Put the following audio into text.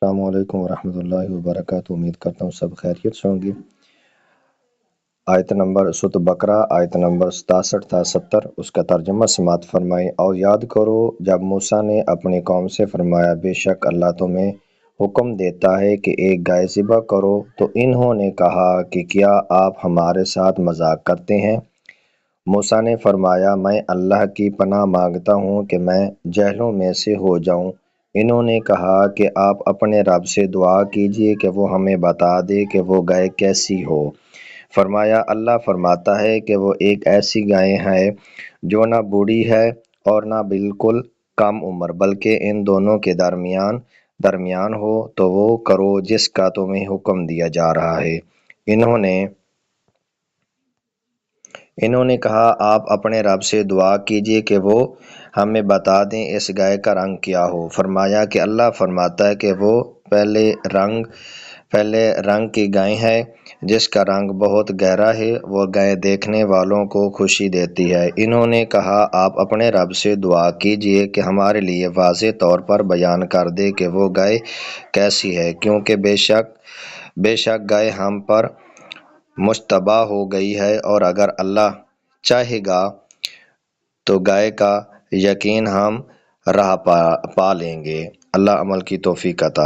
السلام علیکم ورحمۃ اللہ وبرکاتہ۔ امید کرتا ہوں سب خیریت سے ہوں گے۔ آیت نمبر سورۃ بقرہ آیت نمبر 67 تا 70 اس کا ترجمہ سماعت فرمائیں۔ اور یاد کرو جب موسیٰ نے اپنی قوم سے فرمایا بے شک اللہ تمہیں حکم دیتا ہے کہ ایک گائے ذبح کرو، تو انہوں نے کہا کہ کیا آپ ہمارے ساتھ مذاق کرتے ہیں؟ موسیٰ نے فرمایا میں اللہ کی پناہ مانگتا ہوں کہ میں جاہلوں میں سے ہو جاؤں۔ انہوں نے کہا کہ آپ اپنے رب سے دعا کیجئے کہ وہ ہمیں بتا دے کہ وہ گائے کیسی ہو۔ فرمایا اللہ فرماتا ہے کہ وہ ایک ایسی گائے ہے جو نہ بوڑھی ہے اور نہ بالکل کم عمر، بلکہ ان دونوں کے درمیان ہو، تو وہ کرو جس کا تمہیں حکم دیا جا رہا ہے۔ انہوں نے کہا آپ اپنے رب سے دعا کیجئے کہ وہ ہمیں بتا دیں اس گائے کا رنگ کیا ہو۔ فرمایا کہ اللہ فرماتا ہے کہ وہ پہلے رنگ کی گائے ہے جس کا رنگ بہت گہرا ہے، وہ گائے دیکھنے والوں کو خوشی دیتی ہے۔ انہوں نے کہا آپ اپنے رب سے دعا کیجئے کہ ہمارے لیے واضح طور پر بیان کر دے کہ وہ گائے کیسی ہے، کیونکہ بے شک گائے ہم پر مشتبہ ہو گئی ہے، اور اگر اللہ چاہے گا تو گائے کا یقین ہم راہ پا لیں گے۔ اللہ عمل کی توفیق عطا